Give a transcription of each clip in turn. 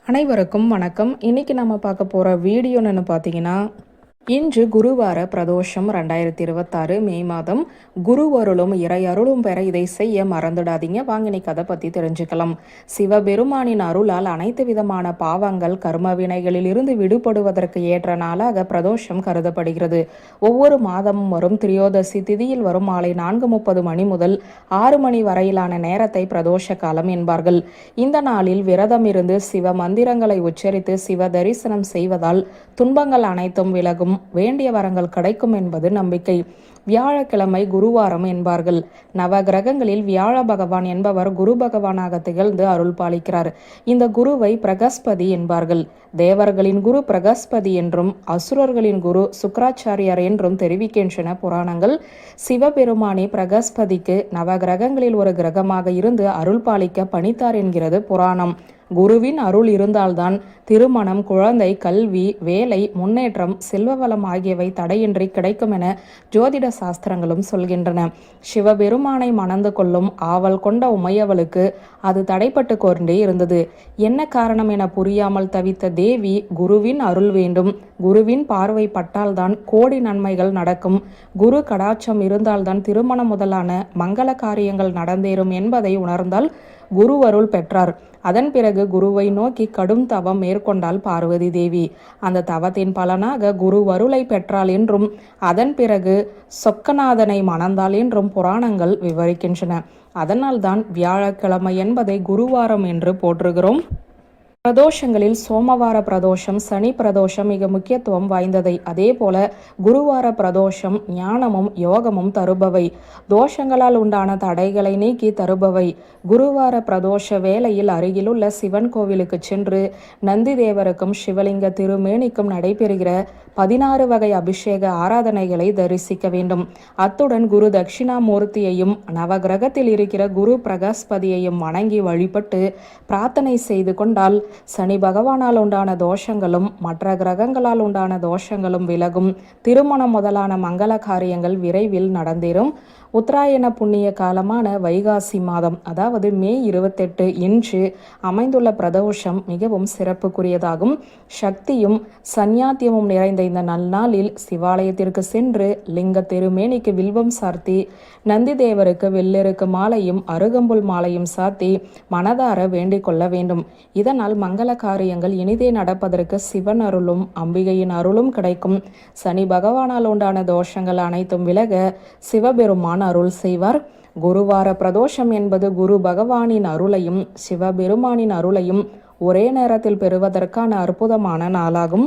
அனைவருக்கும் வணக்கம். இன்னைக்கு நம்ம பார்க்க போகிற வீடியோன்னு பார்த்தீங்கன்னா, இன்று குருவார பிரதோஷம் 2026 மே மாதம். குருவருளும் இறை அருளும் பெற இதை செய்ய மறந்துடாதீங்க. வாங்க இன்னைக்கு அதை பற்றி தெரிஞ்சுக்கலாம். சிவபெருமானின் அருளால் அனைத்து விதமான பாவங்கள் கர்ம வினைகளில் இருந்து விடுபடுவதற்கு ஏற்ற நாளாக பிரதோஷம் கருதப்படுகிறது. ஒவ்வொரு மாதமும் வரும் திரியோதசி திதியில் வரும் மாலை 4:30 மணி முதல் 6 மணி வரையிலான நேரத்தை பிரதோஷ காலம் என்பார்கள். இந்த நாளில் விரதம் இருந்து சிவ மந்திரங்களை உச்சரித்து சிவ தரிசனம் செய்வதால் துன்பங்கள் அனைத்தும் விலகும், வேண்டிய வரங்கள் கிடைக்கும் என்பது நம்பிக்கை. வியாழக்கிழமை குருவாரம் என்பார்கள். நவ கிரகங்களில் வியாழ பகவான் என்பவர் குரு பகவானாக திகழ்ந்து அருள் பாலிக்கிறார். இந்த குருவை பிரகஸ்பதி என்பார்கள். தேவர்களின் குரு பிரகஸ்பதி என்றும் அசுரர்களின் குரு சுக்கராச்சாரியார் என்றும் தெரிவிக்கின்றன புராணங்கள். சிவபெருமானி பிரகஸ்பதிக்கு நவ கிரகங்களில் ஒரு கிரகமாக இருந்து அருள் பாலிக்க பணித்தார் என்கிறது புராணம். குருவின் அருள் இருந்தால்தான் திருமணம், குழந்தை, கல்வி, வேலை, முன்னேற்றம், செல்வ வளம் ஆகியவை தடையின்றி கிடைக்கும் என ஜோதிட சாஸ்திரங்களும் சொல்கின்றன. சிவபெருமானை மணந்து கொள்ளும் ஆவல் கொண்ட உமையவளுக்கு அது தடைப்பட்டு கொண்டே இருந்தது. என்ன காரணம் என புரியாமல் தவித்த தேவி குருவின் அருள் வேண்டும், குருவின் பார்வை பட்டால்தான் கோடி நன்மைகள் நடக்கும், குரு கடாட்சம் இருந்தால்தான் திருமணம் முதலான மங்கள காரியங்கள் நடந்தேறும் என்பதை உணர்ந்தால் குருவருள் பெற்றார். அதன் பிறகு குருவை நோக்கி கடும் தவம் மேற்கொண்டாள் பார்வதி தேவி. அந்த தவத்தின் பலனாக குருவருளை பெற்றாள் என்றும் அதன் பிறகு சொக்கநாதனை மணந்தாள் என்றும் புராணங்கள் விவரிக்கின்றன. அதனால்தான் வியாழக்கிழமை என்பதை குருவாரம் என்று போற்றுகிறோம். பிரதோஷங்களில் சோமவார பிரதோஷம், சனி பிரதோஷம் மிக முக்கியத்துவம் வாய்ந்ததை. அதே போல குருவார பிரதோஷம் ஞானமும் யோகமும் தருபவை, தோஷங்களால் உண்டான தடைகளை நீக்கி தருபவை. குருவார பிரதோஷ வேளையில் அருகிலுள்ள சிவன் கோவிலுக்கு சென்று நந்தி தேவருக்கும் சிவலிங்க திருமேனிக்கும் நடைபெறுகிற 16 வகை அபிஷேக ஆராதனைகளை தரிசிக்க வேண்டும். அத்துடன் குரு தட்சிணாமூர்த்தியையும் நவகிரகத்தில் இருக்கிற குரு பிரகஸ்பதியையும் வணங்கி வழிபட்டு பிரார்த்தனை செய்து கொண்டால் சனி பகவானால் உண்டான தோஷங்களும் மற்ற கிரகங்களால் உண்டான தோஷங்களும் விலகும், திருமணம் முதலான மங்கள காரியங்கள் விரைவில் நடந்தேறும். உத்தராயண புண்ணிய காலமான வைகாசி மாதம், அதாவது மே 28 இன்று அமைந்துள்ள பிரதோஷம் மிகவும் சிறப்புக்குரியதாகும். சக்தியும் சன்னியாத்தியமும் நிறைந்த இந்த நல்நாளில் சிவாலயத்திற்கு சென்று லிங்க திருமேனிக்கு வில்வம் சார்த்தி நந்தி தேவருக்கு வெள்ளெருக்கு மாலையும் அருகம்புல் மாலையும் சாத்தி மனதார வேண்டிக் கொள்ள வேண்டும். இதனால் மங்கள காரியங்கள் இனிதே நடப்பதற்கு சிவன் அருளும் அம்பிகையின் அருளும் கிடைக்கும். சனி பகவானால் உண்டான தோஷங்கள் அனைத்தும் விலக சிவபெருமான் அருள் செய்வார். குருவார பிரதோஷம் என்பது குரு பகவானின் அருளையும் சிவபெருமானின் அருளையும் ஒரே நேரத்தில் பெறுவதற்கான அற்புதமான நாளாகும்.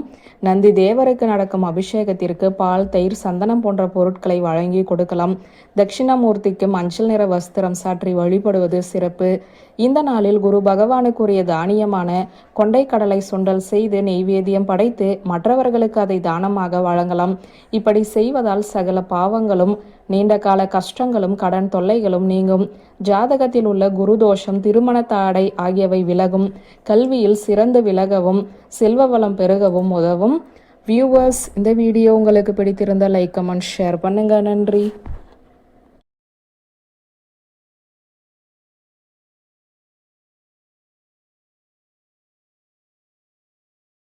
நந்தி தேவருக்கு நடக்கும் அபிஷேகத்திற்கு பால், தயிர், சந்தனம் போன்ற பொருட்களை வழங்கி கொடுக்கலாம். தட்சிணாமூர்த்திக்கு மஞ்சள் நிற வஸ்திரம் சாற்றி வழிபடுவது சிறப்பு. இந்த நாளில் குரு பகவானுக்குரிய தானியமான கொண்டைக்கடலை சுண்டல் செய்து நெய்வேத்தியம் படைத்து மற்றவர்களுக்கு அதை தானமாக வழங்கலாம். இப்படி செய்வதால் சகல பாவங்களும், நீண்ட கால கஷ்டங்களும், கடன் தொல்லைகளும் நீங்கும். ஜாதகத்தில் உள்ள குரு தோஷம், திருமண தடை ஆகியவை விலகும். கல்வியில் சிறந்து விலகவும் செல்வ வளம் பெருகவும் உதவும். வியூவர்ஸ், இந்த வீடியோ உங்களுக்கு பிடித்திருந்த லைக், கமெண்ட், ஷேர் பண்ணுங்க. நன்றி.